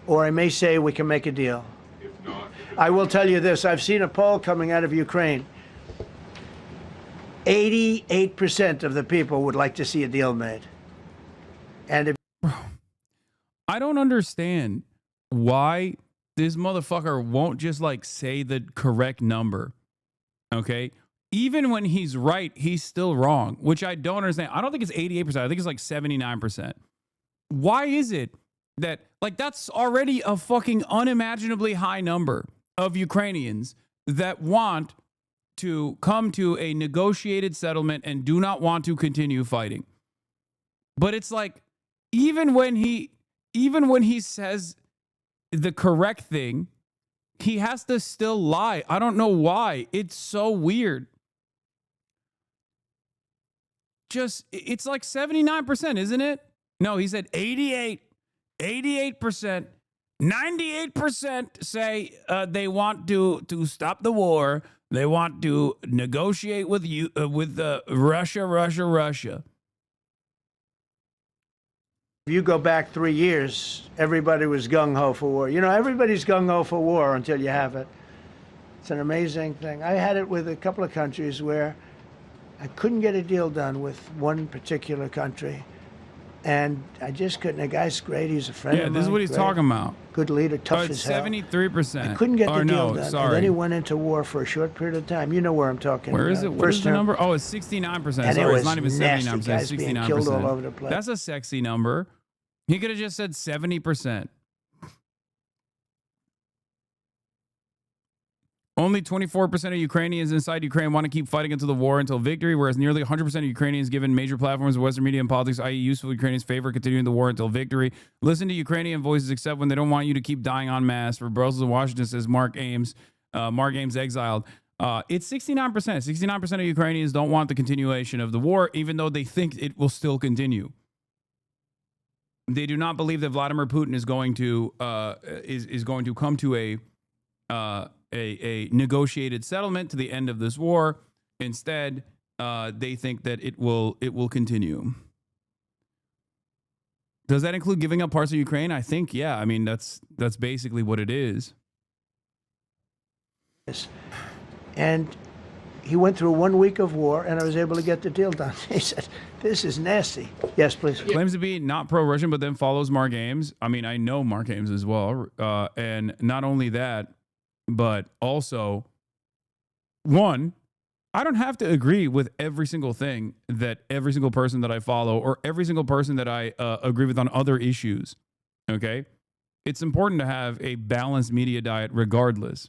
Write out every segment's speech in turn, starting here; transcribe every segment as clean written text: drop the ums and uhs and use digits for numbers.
or I may say we can make a deal. If not, I will tell you this. I've seen a poll coming out of Ukraine. 88% of the people would like to see a deal made. And if I don't understand why this motherfucker won't just like say the correct number. Okay. Even when he's right, he's still wrong, which I don't understand. I don't think it's 88%. I think it's like 79%. Why is it that, like, that's already a fucking unimaginably high number of Ukrainians that want to come to a negotiated settlement and do not want to continue fighting. But it's like, even when he says the correct thing, he has to still lie. I don't know why. It's so weird. Just, it's like 79%, isn't it? No, he said 88%. 98% say they want to stop the war. They want to negotiate with Russia. If you go back 3 years, everybody was gung-ho for war. You know, everybody's gung-ho for war until you have it. It's an amazing thing. I had it with a couple of countries where I couldn't get a deal done with one particular country. And I just couldn't. The guy's great. He's a friend of mine. Yeah, this is what he's talking about. Good leader, tough as hell. 73%. I couldn't get the deal done. Sorry. And then he went into war for a short period of time. You know where I'm talking Where about. is it? What is the number? Oh, it's 69%. Sorry, it's not even 79%. It's 69%. Killed all over the place. That's a sexy number. He could have just said 70%. Only 24% of Ukrainians inside Ukraine want to keep fighting until the war, until victory, whereas nearly 100% of Ukrainians, given major platforms of Western media and politics, i.e. useful Ukrainians, favor continuing the war until victory. Listen to Ukrainian voices except when they don't want you to keep dying en masse. For Brussels and Washington, says Mark Ames exiled. It's 69%. 69% of Ukrainians don't want the continuation of the war, even though they think it will still continue. They do not believe that Vladimir Putin is going to come to a negotiated settlement to the end of this war. Instead, they think that it will continue. Does that include giving up parts of Ukraine? I think, yeah. I mean, that's basically what it is. And he went through 1 week of war, and I was able to get the deal done. He said, "This is nasty." Yes, please. Claims to be not pro-Russian, but then follows Mark Ames. I mean, I know Mark Ames as well. And not only that, but also, one, I don't have to agree with every single thing that every single person that I follow or every single person that I agree with on other issues. Okay? It's important to have a balanced media diet regardless.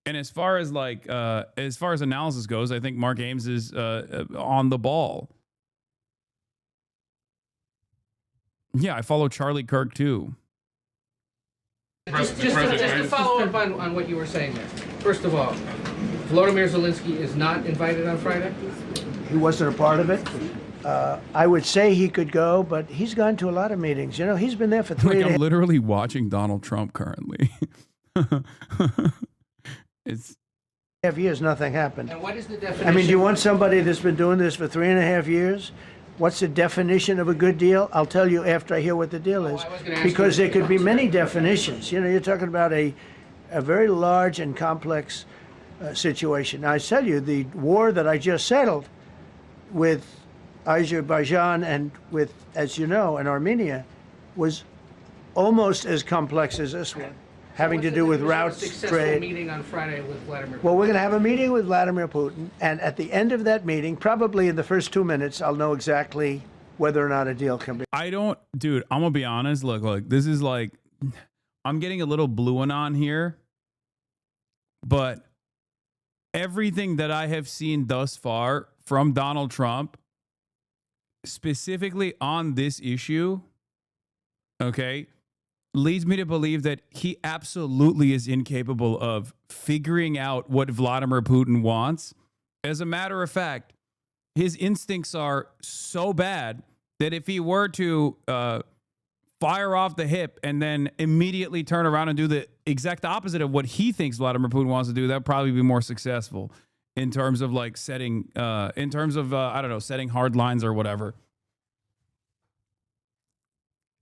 And as far as analysis goes, I think Mark Ames is on the ball. Yeah, I follow Charlie Kirk too. Just to follow up on what you were saying there. First of all, Volodymyr Zelensky is not invited on Friday? He wasn't a part of it. I would say he could go, but he's gone to a lot of meetings. You know, he's been there for I'm literally watching Donald Trump currently. It's 3.5 years, nothing happened. And what is the definition? I mean, do you want somebody that's been doing this for 3.5 years? What's the definition of a good deal? I'll tell you after I hear what the deal is. Because there could be many definitions. You know, you're talking about a very large and complex situation. Now, I tell you, the war that I just settled with Azerbaijan and with, as you know, and Armenia was almost as complex as this one. Having to do with routes, trade. Meeting on Friday with Vladimir Putin. Well, we're going to have a meeting with Vladimir Putin, and at the end of that meeting, probably in the first 2 minutes, I'll know exactly whether or not a deal can be. Dude, I'm going to be honest. Look, this is like, I'm getting a little BlueAnon here, but everything that I have seen thus far from Donald Trump, specifically on this issue, okay, leads me to believe that he absolutely is incapable of figuring out what Vladimir Putin wants. As a matter of fact, his instincts are so bad that if he were to fire off the hip and then immediately turn around and do the exact opposite of what he thinks Vladimir Putin wants to do, that'd probably be more successful in terms of like setting hard lines or whatever.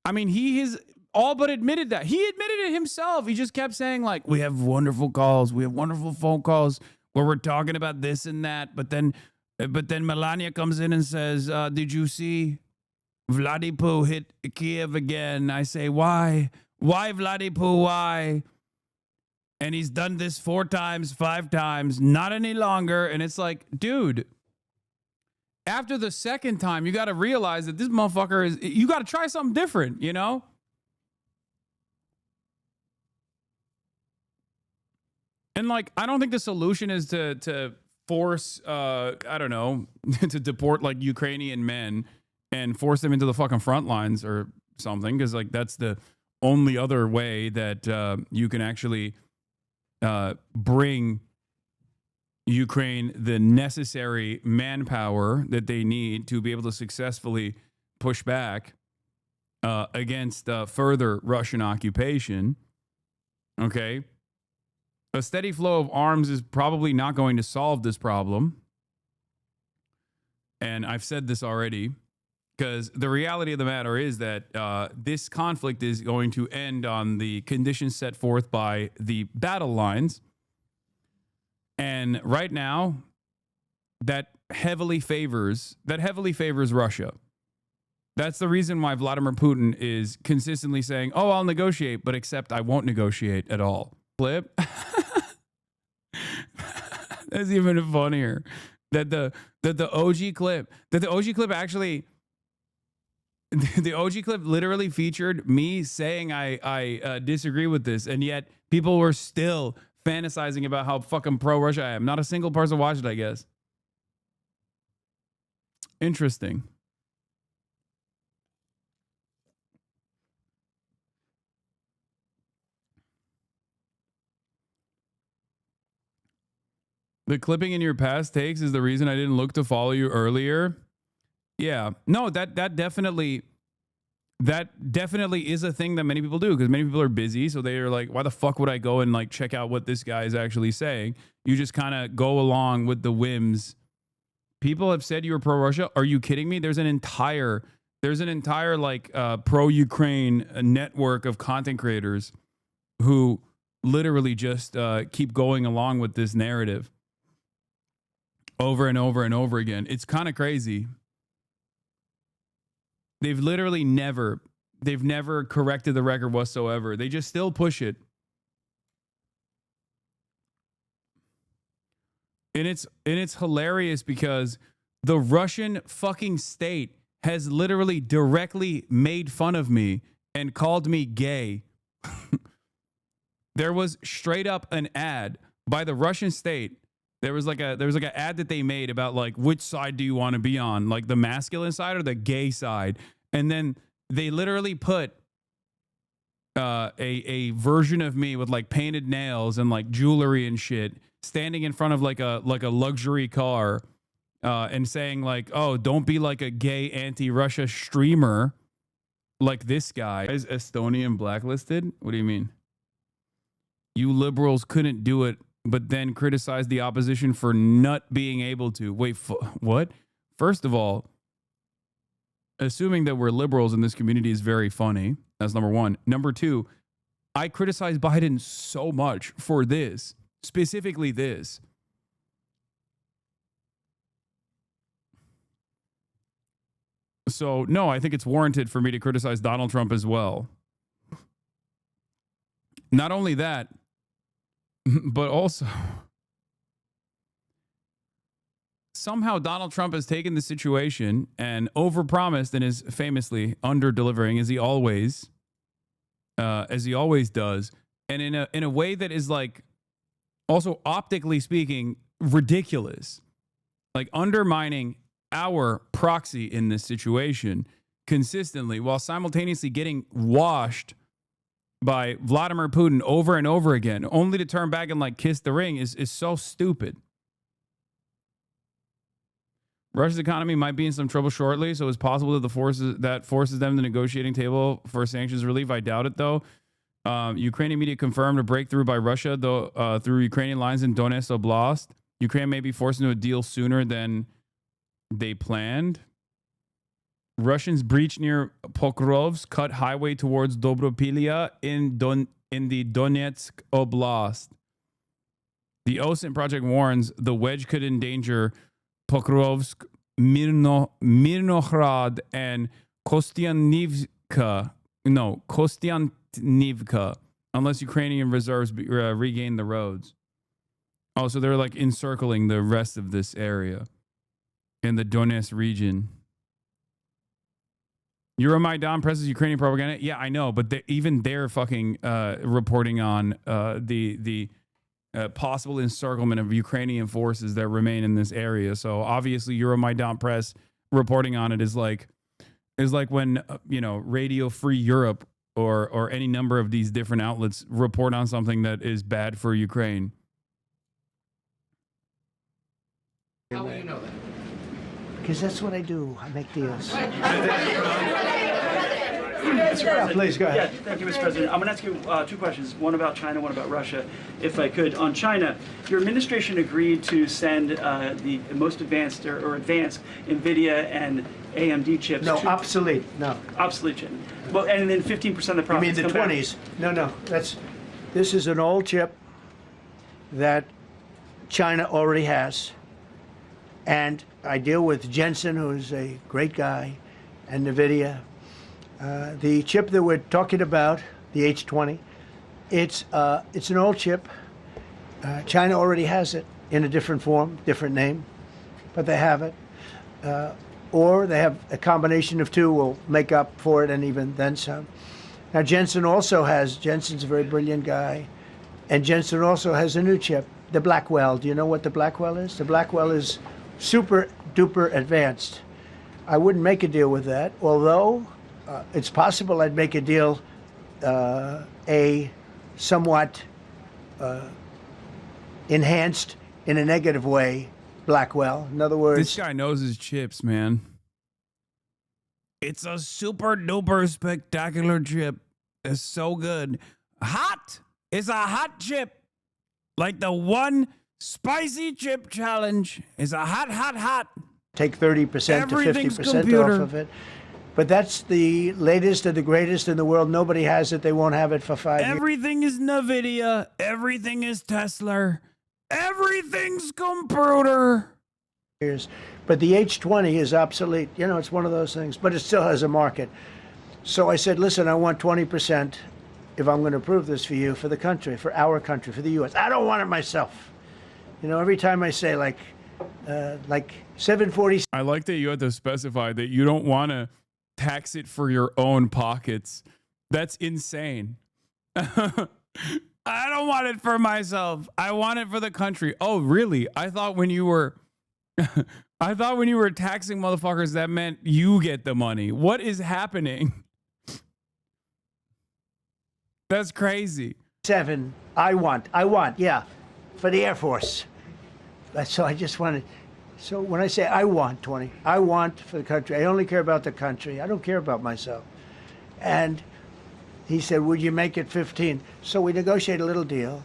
I mean, he has all but admitted that. He admitted it himself. He just kept saying, like, we have wonderful calls. We have wonderful phone calls where we're talking about this and that. But then Melania comes in and says, did you see Vladiput hit Kiev again? I say, why? Why, Vladiput? Why? And he's done this 4 times, 5 times, not any longer. And it's like, dude, after the second time, you got to realize that this motherfucker is, you got to try something different, you know? And like, I don't think the solution is to force, I don't know, to deport like Ukrainian men and force them into the fucking front lines or something. Because like, that's the only other way that you can actually bring Ukraine the necessary manpower that they need to be able to successfully push back against further Russian occupation. Okay. A steady flow of arms is probably not going to solve this problem. And I've said this already, because the reality of the matter is that this conflict is going to end on the conditions set forth by the battle lines. And right now, that heavily favors Russia. That's the reason why Vladimir Putin is consistently saying, oh, I'll negotiate, but except I won't negotiate at all. Flip. That's even funnier. That the OG clip actually, the OG clip literally featured me saying I disagree with this, and yet people were still fantasizing about how fucking pro-Russia I am. Not a single person watched it, I guess. Interesting. The clipping in your past takes is the reason I didn't look to follow you earlier. Yeah. No, that definitely is a thing that many people do, because many people are busy. So they are like, why the fuck would I go and like check out what this guy is actually saying? You just kind of go along with the whims. People have said you were pro-Russia. Are you kidding me? There's an entire like pro-Ukraine network of content creators who literally just keep going along with this narrative over and over and over again. It's kind of crazy. They've literally never corrected the record whatsoever. They just still push it. And it's hilarious because the Russian fucking state has literally directly made fun of me and called me gay. There was straight up an ad by the Russian state. There was like an ad that they made about like, which side do you want to be on, like the masculine side or the gay side? And then they literally put a version of me with like painted nails and like jewelry and shit, standing in front of like a luxury car, and saying like, oh, don't be like a gay anti-Russia streamer like this guy. Is Estonian blacklisted? What do you mean? You liberals couldn't do it, but then criticize the opposition for not being able to. Wait, what? First of all, assuming that we're liberals in this community is very funny. That's number one. Number two, I criticize Biden so much for this, specifically this. So, no, I think it's warranted for me to criticize Donald Trump as well. Not only that, but also somehow Donald Trump has taken the situation and overpromised and is famously under-delivering, as he always does, and in a way that is like also optically speaking ridiculous, like undermining our proxy in this situation consistently, while simultaneously getting washed by Vladimir Putin over and over again, only to turn back and like kiss the ring is so stupid. Russia's economy might be in some trouble shortly, so it's possible that forces them to the negotiating table for sanctions relief. I doubt it, though. Ukrainian media confirmed a breakthrough by Russia through Ukrainian lines in Donetsk Oblast. Ukraine may be forced into a deal sooner than they planned. Russians breach near Pokrovsk, cut highway towards Dobropilia in the Donetsk Oblast. The OSINT project warns the wedge could endanger Pokrovsk, Mirnograd, and Kostianivka, unless Ukrainian reserves regain the roads. Oh, so they're like encircling the rest of this area in the Donetsk region. Euromaidan presses Ukrainian propaganda. Yeah, I know, but even they're fucking reporting on the possible encirclement of Ukrainian forces that remain in this area. So obviously, Euromaidan press reporting on it is like when Radio Free Europe or any number of these different outlets report on something that is bad for Ukraine. How will you know that? Because that's what I do. I make deals. Yeah, please go ahead. Yeah, thank you, Mr. President. I'm going to ask you two questions, one about China, one about Russia, if I could. On China, your administration agreed to send the most advanced or advanced NVIDIA and AMD chips. No, obsolete. No. Obsolete chip. Well, and then 15% of the profits. You mean the 20s? No. This is an old chip that China already has. And I deal with Jensen, who's a great guy, and NVIDIA. The chip that we're talking about, the H20, it's an old chip. China already has it in a different form, different name, but they have it. Or they have a combination of two will make up for it and even then some. Now Jensen's a very brilliant guy, and Jensen also has a new chip, the Blackwell. Do you know what the Blackwell is? The Blackwell is super duper advanced. I wouldn't make a deal with that, although it's possible I'd make a deal, a somewhat enhanced in a negative way Blackwell. In other words, this guy knows his chips, man. It's a super duper spectacular chip. It's so good. Hot. It's a hot chip. Like the one spicy chip challenge is a hot. Take 30% to 50% off of it. But that's the latest and the greatest in the world. Nobody has it. They won't have it for 5 years. Everything is NVIDIA. Everything is Tesla. Everything's computer. But the H20 is obsolete. It's one of those things. But it still has a market. So I said, listen, I want 20% if I'm going to approve this for you, for the country, for our country, for the U.S. I don't want it myself. Every time I say like 740. I like that you had to specify that you don't want to tax it for your own pockets. That's insane. I don't want it for myself. I want it for the country. Oh, really? I thought when you were taxing motherfuckers, that meant you get the money. What is happening? That's crazy. 7. I want, yeah, for the Air Force. So I just wanted. So when I say I want 20, I want for the country. I only care about the country. I don't care about myself. And he said, would you make it 15? So we negotiate a little deal.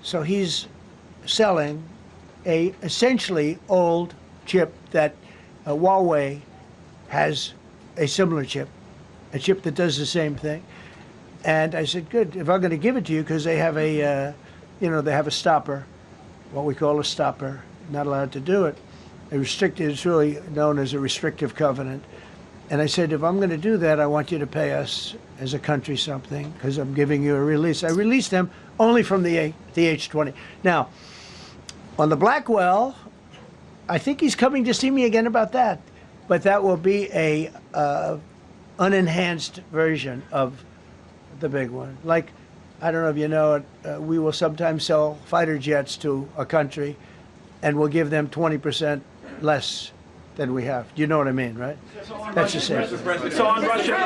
So he's selling a essentially old chip that Huawei has a similar chip, a chip that does the same thing. And I said, good, if I'm going to give it to you, because they have they have a stopper, what we call a stopper, not allowed to do it. It's really known as a restrictive covenant. And I said, if I'm going to do that, I want you to pay us as a country something, because I'm giving you a release. I released them only from the H20. Now, on the Blackwell, I think he's coming to see me again about that. But that will be a unenhanced version of the big one. Like, I don't know if you know it, we will sometimes sell fighter jets to a country, and we'll give them 20% less than we have. Do you know what I mean, right? That's the same. So on Russia,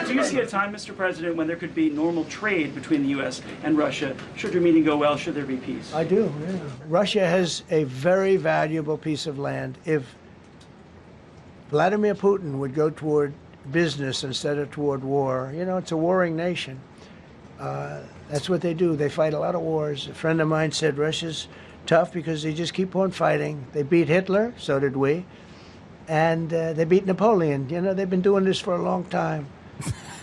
do you see a time, Mr. President, when there could be normal trade between the U.S. and Russia? Should your meeting go well? Should there be peace? I do, yeah. Russia has a very valuable piece of land. If Vladimir Putin would go toward business instead of toward war, it's a warring nation. That's what they do. They fight a lot of wars. A friend of mine said Russia's tough because they just keep on fighting. They beat Hitler, so did we. and they beat Napoleon. You know, they've been doing this for a long time.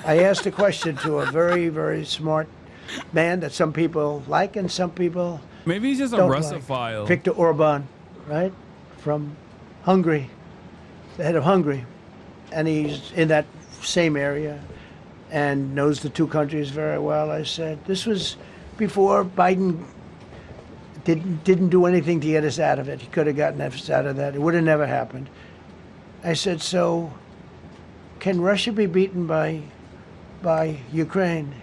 I asked a question to a very, very smart man that some people like and some people Maybe he's just a don't Russophile. like. Viktor Orban, right, from Hungary, the head of Hungary, and he's in that same area and knows the two countries very well. I said, this was before Biden didn't do anything to get us out of it. He could have gotten us out of that. It would have never happened. I said, so can Russia be beaten by Ukraine?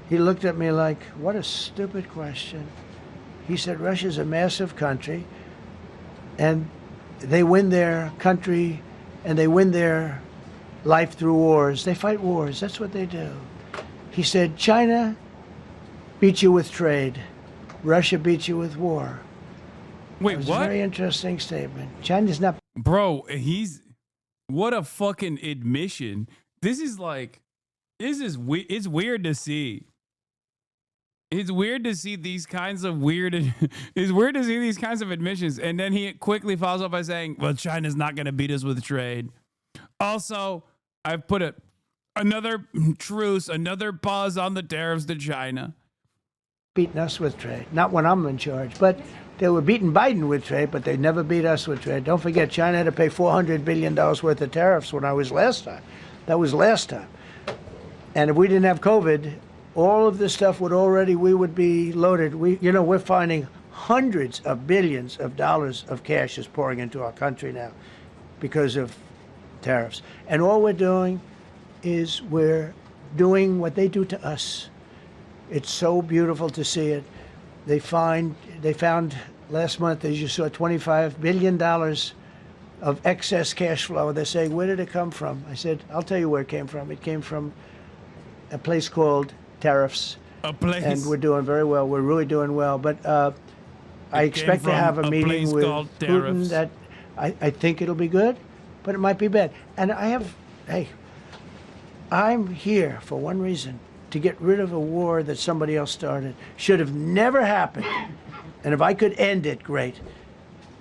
He looked at me like, what a stupid question. He said, Russia's a massive country, and they win their country and they win their life through wars. They fight wars. That's what they do. He said, China beats you with trade. Russia beats you with war. Wait, It was what? a very interesting statement. China's not. Bro, what a fucking admission. It's weird to see. It's weird to see these kinds of it's weird to see these kinds of admissions. And then he quickly follows up by saying, well, China's not going to beat us with trade. Also, I've put another truce, another pause on the tariffs to China. Beating us with trade. Not when I'm in charge, but they were beating Biden with trade, but they never beat us with trade. Don't forget, China had to pay $400 billion worth of tariffs when I was last time. That was last time. And if we didn't have COVID, all of this stuff we would be loaded. We're finding hundreds of billions of dollars of cash is pouring into our country now because of tariffs. And all we're doing is we're doing what they do to us. It's so beautiful to see it. They found last month, as you saw, $25 billion of excess cash flow. They're saying, where did it come from? I said, I'll tell you where it came from. It came from a place called tariffs. A place. And we're doing very well. We're really doing well. But I expect to have a meeting with Putin that I think it'll be good, but it might be bad. And I'm here for one reason, to get rid of a war that somebody else started. Should have never happened. And if I could end it, great.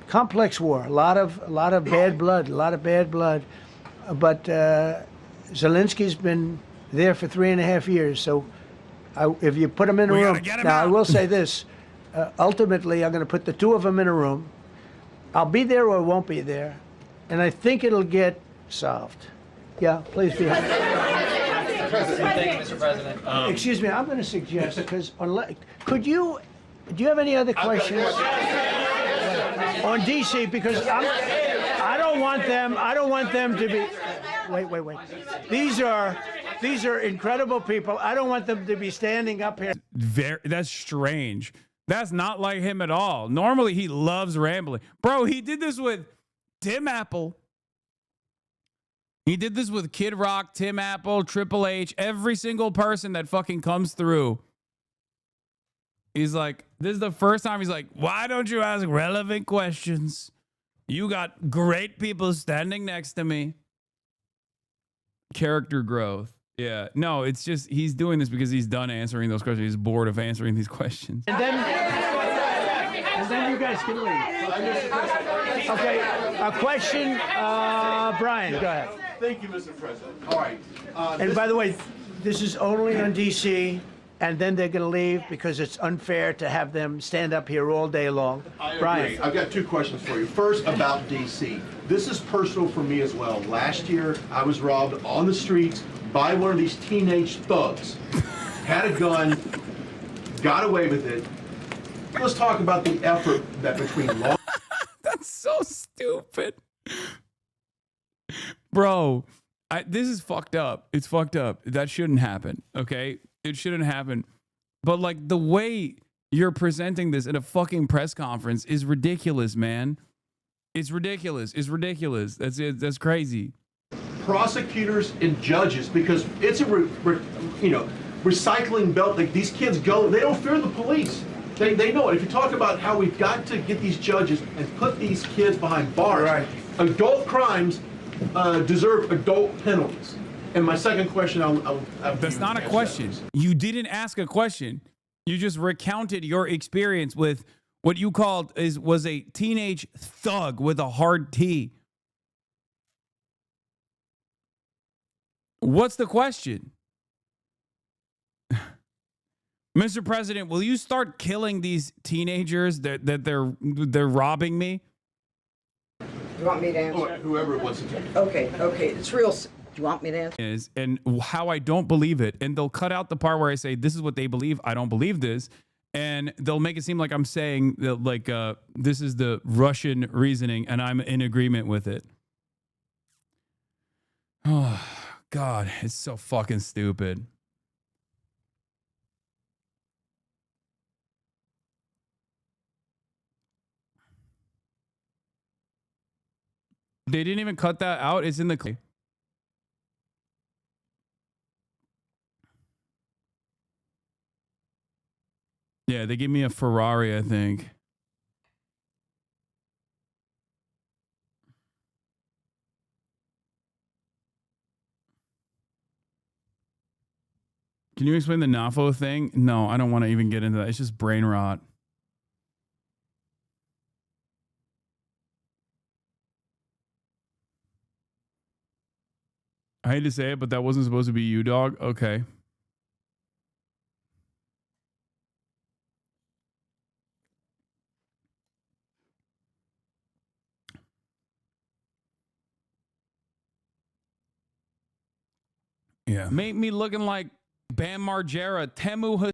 Complex war, a lot of bad blood, But Zelensky's been there for 3.5 years. So if you put him in a room, now I will say this, ultimately I'm going to put the two of them in a room. I'll be there or won't be there. And I think it'll get solved. Yeah, please be happy. Thank you, Mr. President. Excuse me, I'm going to suggest, because do you have any other questions on DC? Because I don't want them to be. Wait. These are incredible people. I don't want them to be standing up here. That's strange. That's not like him at all. Normally he loves rambling. Bro, he did this with Tim Apple. He did this with Kid Rock, Tim Apple, Triple H, every single person that fucking comes through. He's like, this is the first time he's like, why don't you ask relevant questions? You got great people standing next to me. Character growth. Yeah. No, it's just he's doing this because he's done answering those questions. He's bored of answering these questions. And then you guys can leave. Okay, a question, Brian, go ahead. Thank you, Mr. President. All right. And by the way, this is only on DC, and then they're going to leave because it's unfair to have them stand up here all day long. I Brian. agree. I've got two questions for you. First, about DC. This is personal for me as well. Last year, I was robbed on the streets by one of these teenage thugs. Had a gun, got away with it. Let's talk about the effort that between law. That's so stupid. Bro, this is fucked up. It's fucked up. That shouldn't happen, okay? It shouldn't happen. But, like, the way you're presenting this at a fucking press conference is ridiculous, man. It's ridiculous. It's ridiculous. That's it. That's crazy. Prosecutors and judges, because it's a recycling belt. Like, these kids go, they don't fear the police. They know it. If you talk about how we've got to get these judges and put these kids behind bars, Right. Adult crimes deserve adult penalties. And my second question, That's not a question. You didn't ask a question. You just recounted your experience with what you called was a teenage thug with a hard T. What's the question? Mr. President, will you start killing these teenagers that they're robbing me? You want me to answer? Whoever wants to take it. Okay, it's real. Do you want me to answer? And how I don't believe it. And they'll cut out the part where I say, this is what they believe. I don't believe this. And they'll make it seem like I'm saying that, like, this is the Russian reasoning and I'm in agreement with it. Oh, God, it's so fucking stupid. They didn't even cut that out. It's in the... Yeah, they give me a Ferrari, I think. Can you explain the NAFO thing? No, I don't want to even get into that. It's just brain rot. I hate to say it, but that wasn't supposed to be you, dog. Okay. Yeah. Make me looking like Bam Margera, Temu.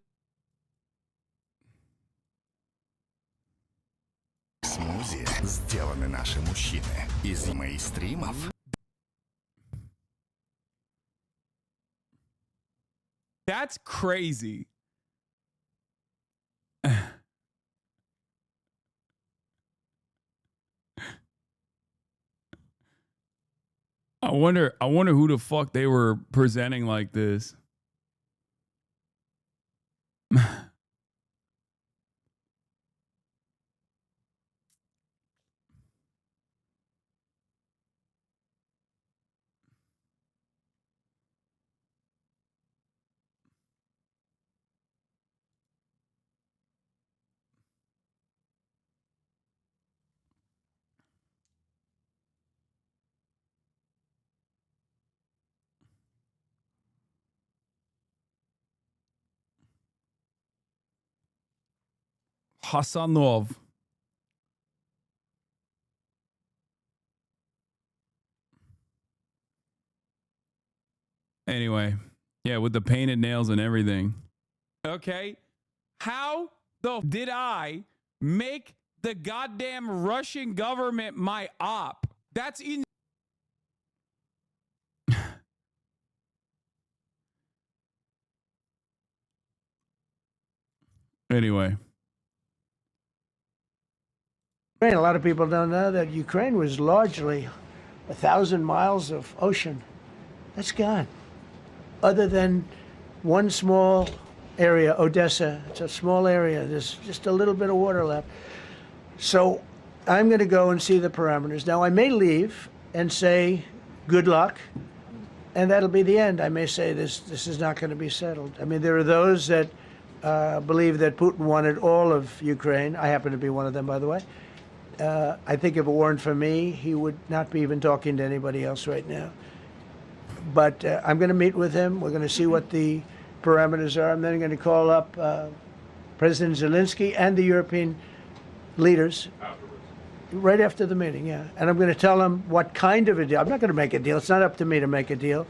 Смузи сделаны наши мужчины из мейнстримов. That's crazy. I wonder who the fuck they were presenting like this. Hasanov. Anyway, yeah, with the painted nails and everything. Okay, how the did I make the goddamn Russian government my op? That's in. Anyway. A lot of people don't know that Ukraine was largely 1,000 miles of ocean. That's gone. Other than one small area, Odessa, it's a small area. There's just a little bit of water left. So I'm going to go and see the parameters. Now, I may leave and say, good luck, and that'll be the end. I may say this is not going to be settled. I mean, there are those that believe that Putin wanted all of Ukraine. I happen to be one of them, by the way. I think if it weren't for me, he would not be even talking to anybody else right now. But I'm going to meet with him. We're going to see what the parameters are. I'm then going to call up President Zelensky and the European leaders right after the meeting, yeah. And I'm going to tell them what kind of a deal. I'm not going to make a deal. It's not up to me to make a deal.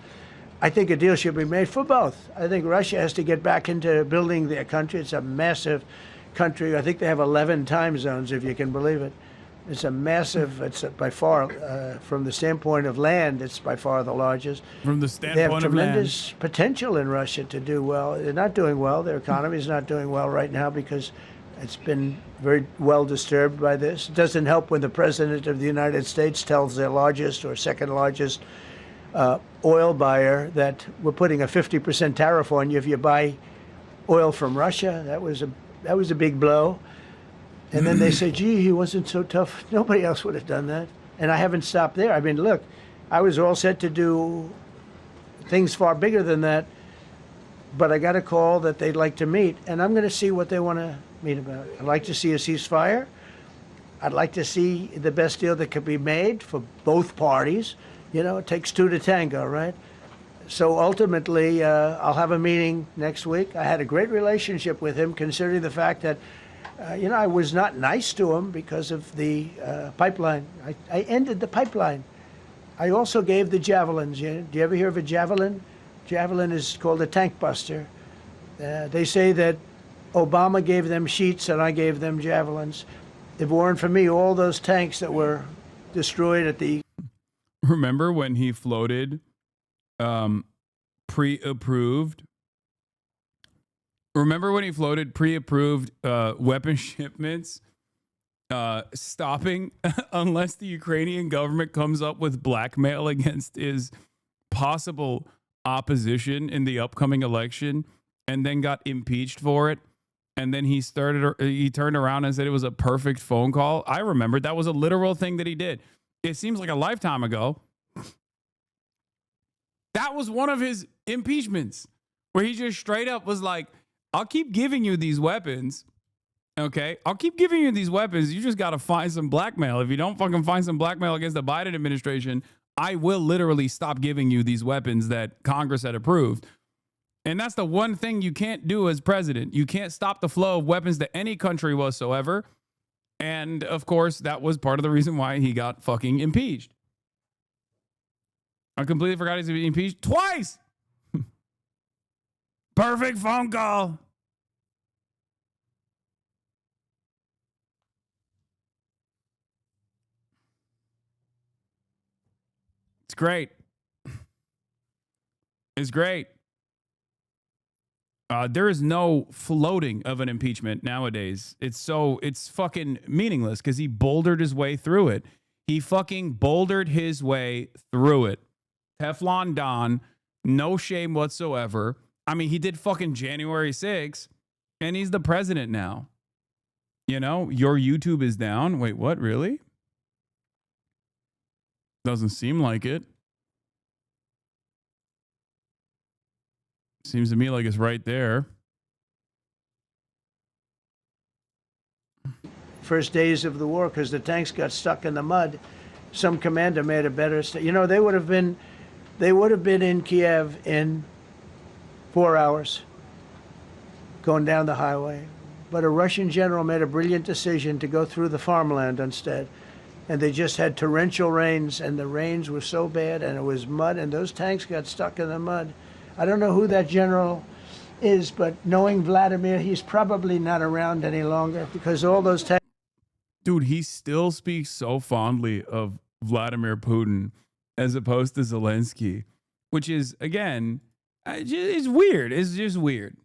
I think a deal should be made for both. I think Russia has to get back into building their country. It's a massive country. I think they have 11 time zones, if you can believe it. It's a massive, it's by far, from the standpoint of land, it's by far the largest. From the They have standpoint of land. tremendous potential in Russia to do well. They're not doing well. Their economy is not doing well right now because it's been very well disturbed by this. It doesn't help when the President of the United States tells their largest or second largest oil buyer that we're putting a 50% tariff on you if you buy oil from Russia. That was a big blow. And then they say, gee, he wasn't so tough. Nobody else would have done that. And I haven't stopped there. I mean, look, I was all set to do things far bigger than that, but I got a call that they'd like to meet, and I'm going to see what they want to meet about. I'd like to see a ceasefire. I'd like to see the best deal that could be made for both parties. You know, it takes two to tango, right? So ultimately, I'll have a meeting next week. I had a great relationship with him, considering the fact that, I was not nice to him because of the pipeline. I ended the pipeline. I also gave the javelins. Do you ever hear of a javelin? Javelin is called a tank buster. They say that Obama gave them sheets and I gave them javelins. If it weren't for me, all those tanks that were destroyed at the... Remember when he floated pre-approved? Remember when he floated pre-approved weapon shipments, stopping unless the Ukrainian government comes up with blackmail against his possible opposition in the upcoming election, and then got impeached for it? And then he turned around and said it was a perfect phone call. I remembered that was a literal thing that he did. It seems like a lifetime ago. That was one of his impeachments, where he just straight up was like, I'll keep giving you these weapons. Okay, I'll keep giving you these weapons. You just got to find some blackmail. If you don't fucking find some blackmail against the Biden administration, I will literally stop giving you these weapons that Congress had approved. And that's the one thing you can't do as president. You can't stop the flow of weapons to any country whatsoever. And of course, that was part of the reason why he got fucking impeached. I completely forgot he's been impeached twice. Perfect phone call. It's great. It's great. There is no floating of an impeachment nowadays. It's fucking meaningless because he bouldered his way through it. He fucking bouldered his way through it. Teflon Don, no shame whatsoever. I mean, he did fucking January 6th, and he's the president now. You know, your YouTube is down. Wait, what? Really? Doesn't seem like it. Seems to me like it's right there. First days of the war, because the tanks got stuck in the mud. Some commander made a better... they would have been in Kiev in 4 hours going down the highway. But a Russian general made a brilliant decision to go through the farmland instead. And they just had torrential rains, and the rains were so bad, and it was mud, and those tanks got stuck in the mud. I don't know who that general is, but knowing Vladimir, he's probably not around any longer because all those tanks... Dude, he still speaks so fondly of Vladimir Putin as opposed to Zelensky, which is, again, it's weird. It's just weird.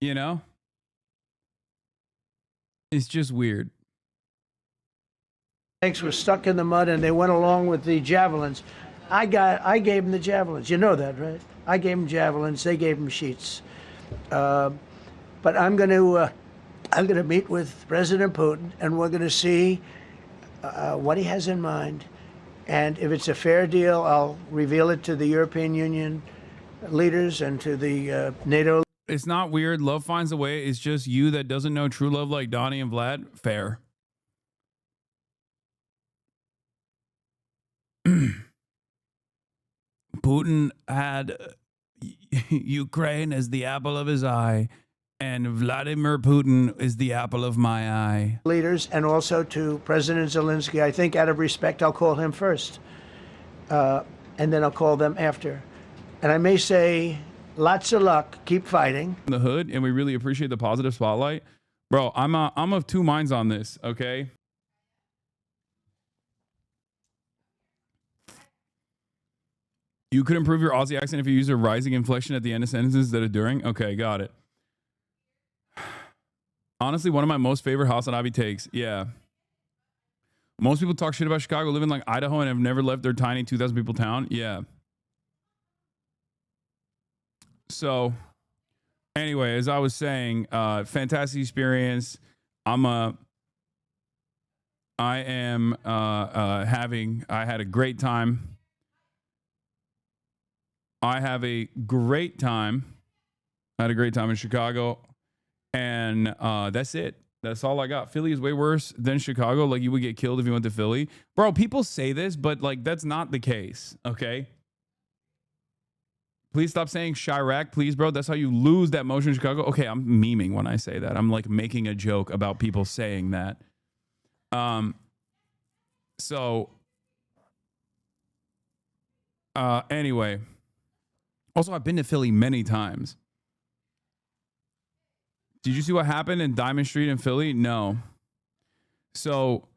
You know? It's just weird. Tanks were stuck in the mud, and they went along with the javelins. I gave them the javelins. You know that, right? I gave them javelins. They gave them sheets. But I'm going to meet with President Putin, and we're going to see what he has in mind. And if it's a fair deal, I'll reveal it to the European Union leaders and to the NATO. It's not weird. Love finds a way. It's just you that doesn't know true love like Donnie and Vlad. Fair. Putin had Ukraine as the apple of his eye, and Vladimir Putin is the apple of my eye. Leaders, and also to President Zelensky. I think out of respect, I'll call him first, and then I'll call them after. And I may say, lots of luck, keep fighting. In the hood, and we really appreciate the positive spotlight. Bro, I'm of two minds on this, okay? You could improve your Aussie accent if you use a rising inflection at the end of sentences instead of during. Okay, got it. Honestly, one of my most favorite Hasanabi takes. Yeah. Most people talk shit about Chicago, live in like Idaho, and have never left their tiny 2,000 people town. Yeah. So, anyway, as I was saying, fantastic experience. I had a great time. I have a great time. I had a great time in Chicago. And that's it. That's all I got. Philly is way worse than Chicago. Like, you would get killed if you went to Philly. Bro, people say this, but like, that's not the case. Okay. Please stop saying Chirac, please, bro. That's how you lose that motion in Chicago. Okay, I'm memeing when I say that. I'm like making a joke about people saying that. So anyway. Also, I've been to Philly many times. Did you see what happened in Diamond Street in Philly? No. So,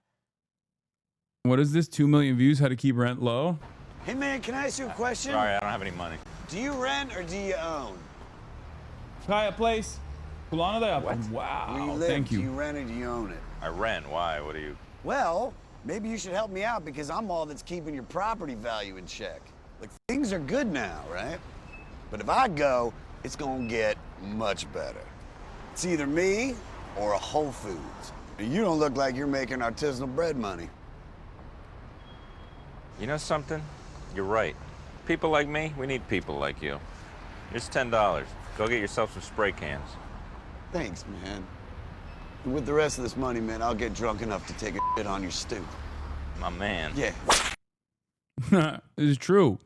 what is this? 2 million views, how to keep rent low? Hey man, can I ask you a question? Sorry, I don't have any money. Do you rent or do you own? Try a place. What? Where you Wow, live, thank do you. you rent or do you own it? I rent. Why? What are you? Well, maybe you should help me out because I'm all that's keeping your property value in check. Like, things are good now, right? But if I go, it's gonna get much better. It's either me or a Whole Foods. You don't look like you're making artisanal bread money. You know something? You're right. People like me, we need people like you. Here's $10. Go get yourself some spray cans. Thanks, man. And with the rest of this money, man, I'll get drunk enough to take a shit on your stoop. My man. Yeah. It's true.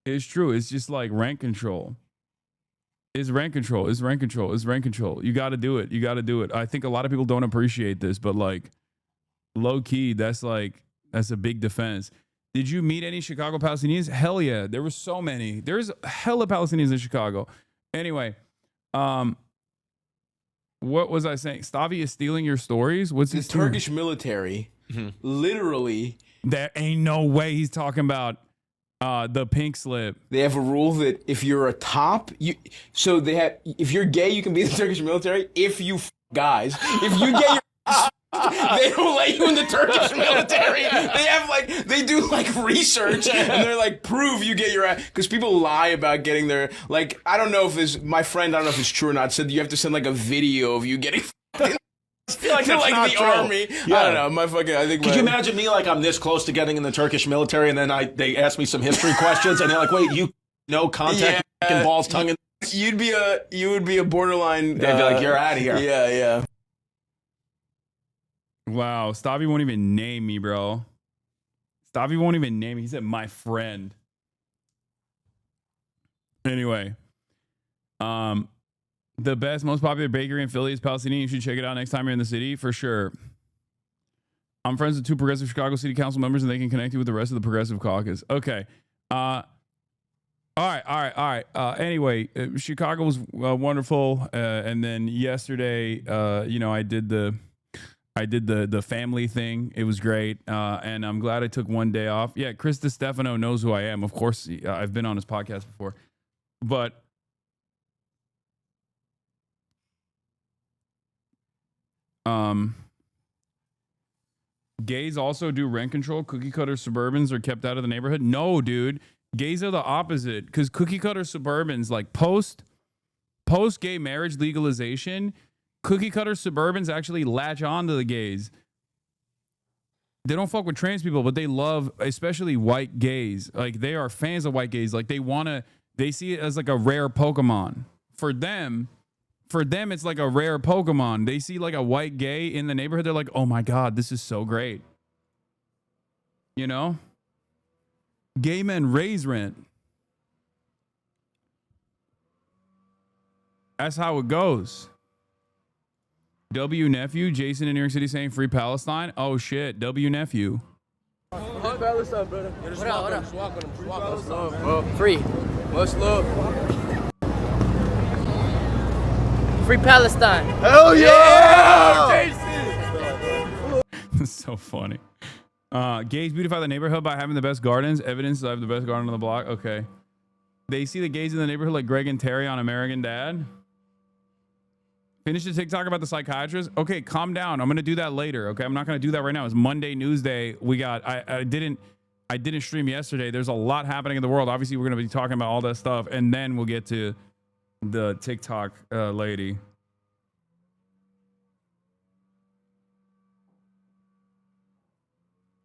It's true. It's just like rent control. It's rent control. It's rent control. It's rent control. You got to do it. You got to do it. I think a lot of people don't appreciate this, but like low key, that's a big defense. Did you meet any Chicago Palestinians? Hell yeah. There were so many. There's hella Palestinians in Chicago. Anyway, what was I saying? Stavi is stealing your stories? What's the his story? Turkish military literally, There ain't no way he's talking about the pink slip. they have a rule that if you're a top, if you're gay, you can be in the Turkish military. If you guys, if you get your they don't let you in the Turkish military. They do research and they're like, prove you get your ass. Because people lie about getting their, like, I don't know if it's, my friend, I don't know if it's true or not, said you have to send like a video of you getting I feel like that's not the true. Army. Yeah. I don't know. Could you imagine me like I'm this close to getting in the Turkish military and then they ask me some history questions and they're like, wait, you know contact balls, tongue and you would be a borderline. They'd be like, you're out of here. Yeah. Wow, Stavi won't even name me, bro. Stavi won't even name me. He said my friend. Anyway, the best, most popular bakery in Philly is Palestinian. You should check it out next time you're in the city for sure. I'm friends with 2 progressive Chicago City Council members, and they can connect you with the rest of the progressive caucus. Okay. All right. Anyway, Chicago was wonderful, and then yesterday, I did the family thing. It was great, and I'm glad I took one day off. Yeah, Chris DiStefano knows who I am. Of course, I've been on his podcast before, but gays also do rent control. Cookie cutter Suburbans are kept out of the neighborhood. No, dude, gays are the opposite because cookie cutter Suburbans, like post gay marriage legalization, cookie cutter Suburbans actually latch on to the gays. They don't fuck with trans people, but they love, especially white gays. Like, they are fans of white gays. Like, they see it as like a rare Pokemon. For them, it's like a rare Pokemon. They see like a white gay in the neighborhood. They're like, oh my God, this is so great. You know? Gay men raise rent. That's how it goes. W nephew, Jason in New York City saying free Palestine. Oh shit, W nephew. Free Palestine, brother. What up? Free. Much love. Free Palestine. Hell yeah! That's so funny. Gays beautify the neighborhood by having the best gardens. Evidence that I have the best garden on the block. Okay. They see the gays in the neighborhood like Greg and Terry on American Dad. Finish the TikTok about the psychiatrist. Okay, calm down. I'm gonna do that later. Okay, I'm not gonna do that right now. It's Monday News Day. I didn't stream yesterday. There's a lot happening in the world. Obviously, we're gonna be talking about all that stuff, and then we'll get to the TikTok lady.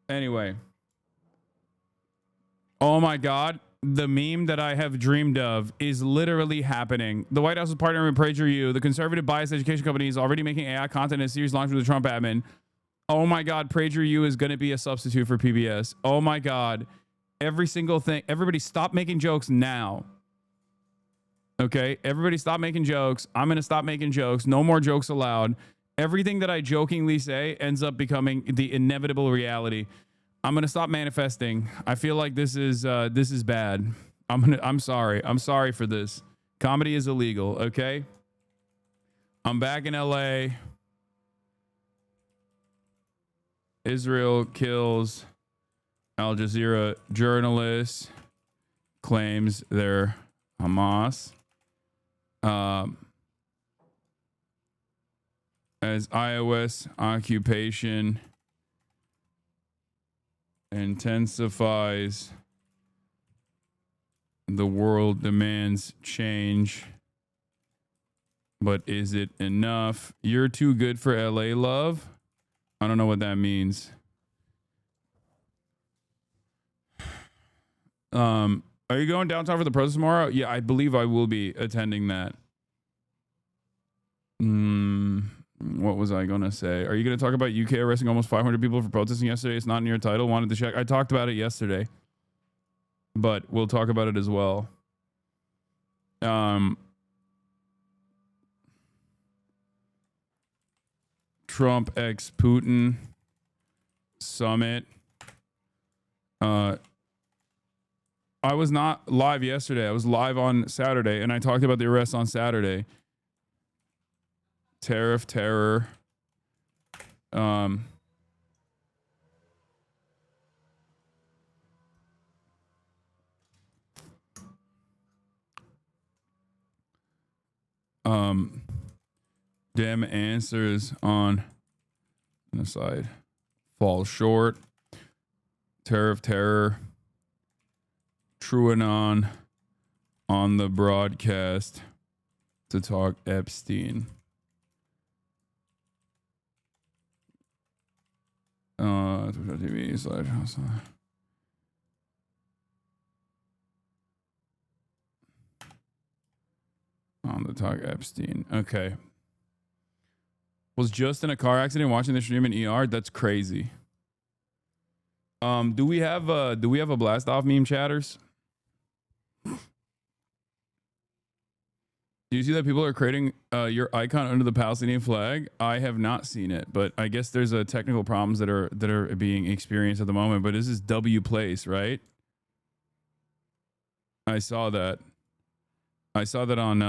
Anyway. Oh my God. the meme that I have dreamed of is literally happening. The White House is partnering with PragerU. The conservative biased education company is already making AI content in a series launched with the Trump admin. Oh my God, PragerU is going to be a substitute for PBS. Oh my God. Every single thing. Everybody stop making jokes now. Okay? Everybody stop making jokes. I'm going to stop making jokes. No more jokes allowed. Everything that I jokingly say ends up becoming the inevitable reality. I'm going to stop manifesting. I feel like this is bad. I'm sorry. I'm sorry for this. Comedy is illegal, okay? I'm back in LA. Israel kills Al Jazeera journalists, claims they're Hamas. As iOS occupation intensifies, the world demands change. But is it enough? You're too good for LA, love? I don't know what that means. Are you going downtown for the protest tomorrow? Yeah, I believe I will be attending that. What was I going to say? Are you going to talk about UK arresting almost 500 people for protesting yesterday? It's not in your title. Wanted to check. I talked about it yesterday, but we'll talk about it as well. Trump x Putin summit. I was not live yesterday. I was live on Saturday, and I talked about the arrest on Saturday. Tariff terror. Dem answers on the side fall short. Tariff terror. TrueAnon on the broadcast to talk Epstein. TV/. On the talk Epstein. Okay. Was just in a car accident watching the stream in ER. That's crazy. Do we have a blast off meme, chatters? Do you see that people are creating your icon under the Palestinian flag? I have not seen it, but I guess there's a technical problems that are being experienced at the moment. But this is W Place, right? I saw that. I saw that on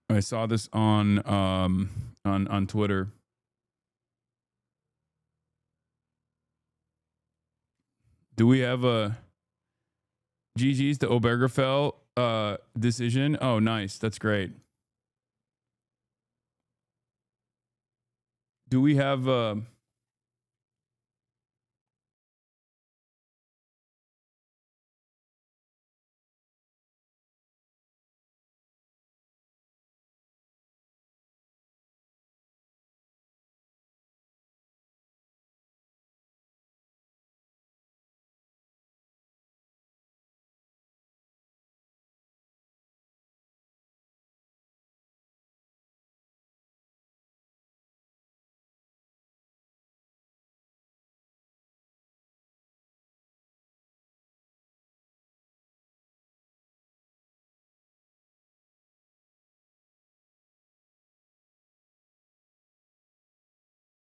I saw this on Twitter. Do we have a GG's to Obergefell decision? Oh, nice. That's great. Do we have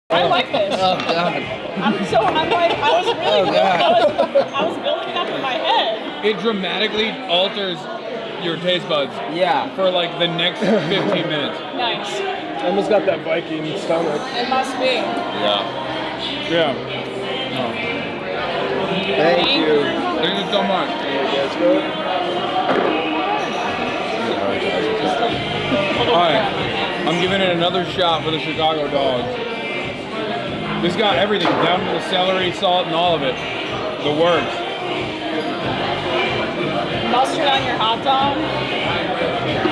I like this. Oh God. I was really I was building it up in my head. It dramatically alters your taste buds. Yeah. For like the next 15 minutes. Nice. Almost got that Viking stomach. It must be. Yeah. Yeah. Thank you. Thank you so much. Let's go. Alright. I'm giving it another shot for the Chicago dogs. This got everything, down to the celery, salt, and all of it. The works. Mustard on your hot dog.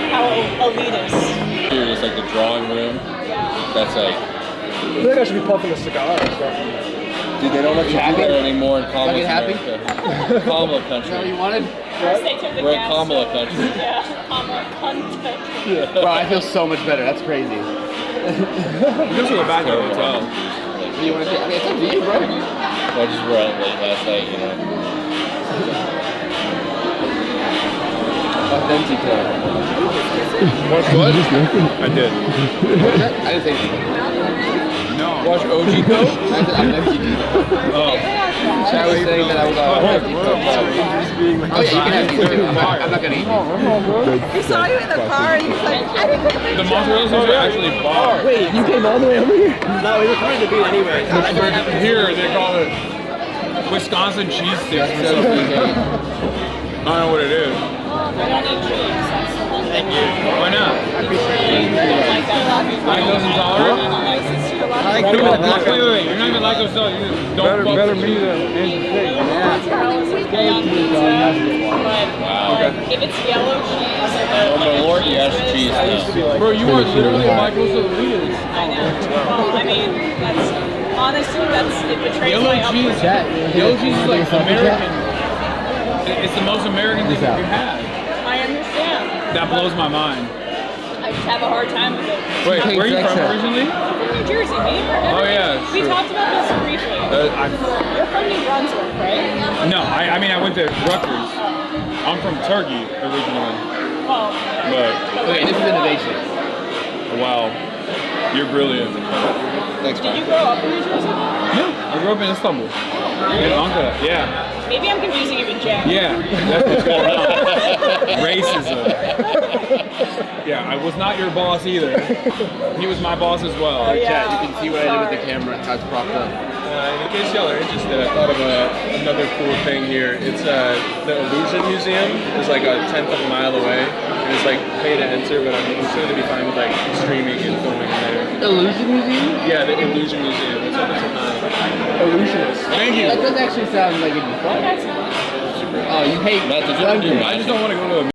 How elitist. Here, it's like the drawing room. Yeah. That's like... I feel like I should be puffing a cigar or something. Dude, they don't let you do that anymore in Kamala Get happy? Kamala country. Is that what you wanted? First they took the We're in gas. Kamala country. Yeah, Kamala country. Bro, I feel so much better. That's crazy. We just went back to the hotel. You want to take? I mean, it's up to you, bro. Well, I just ran late last night, you know. Authentic. What? I did. I didn't say anything. No. Watch OG Code? I'm MTG. Oh. So I was saying that I was MTG. Oh yeah, you can have these too. I'm not gonna eat. We saw you in the car and he was like, I didn't take a picture. The mozzarella sticks are actually bar. Wait, you came all the way over here? No, we were trying to be anyway. Here, they call it Wisconsin cheese sticks or something. I don't know what it is. I don't eat cheese. Thank you. Why not? I don't like that. Lactose intolerant? I like Wait, you're not even lactose intolerant. You just don't fuck Better with me cheese. than mozzarella is beyond pizza, but like, if it's yellow cheese or the my lord, yes, cheese now. Bro, you are literally Michael Salinas. I know. Well, I mean, that's honestly, it betrays Yellow my cheese. upbringing. Yellow cheese is like American. It's the most American thing you have. I understand. That blows my mind. I just have a hard time with it. Wait, where are you from originally? I'm from New Jersey. Oh, yeah, We true. talked about this briefly. You're from New Brunswick, right? No, I mean I went to Rutgers. I'm from Turkey originally. Well, But Okay, this is innovation. wow, you're brilliant. Thanks, did you grow up in New Jersey? Yeah, I grew up in Istanbul. In Ankara, yeah. Maybe I'm confusing you with Jack. Yeah, that's what's going on. Racism. Yeah, I was not your boss either. He was my boss as well. Chat, you can see what I did with the camera. How it's propped up. In case y'all are interested, I thought of another cool thing here. It's the Illusion Museum. It's like a 10th of a mile away. And it's like pay to enter, but I'm assuming to be fine with like streaming and filming in there. Illusion Museum? Yeah, the Illusion Museum. It's open till 9. Illusionist. Thank you. That does actually sound like it'd be fun. Oh, you hate. I just don't want to go to a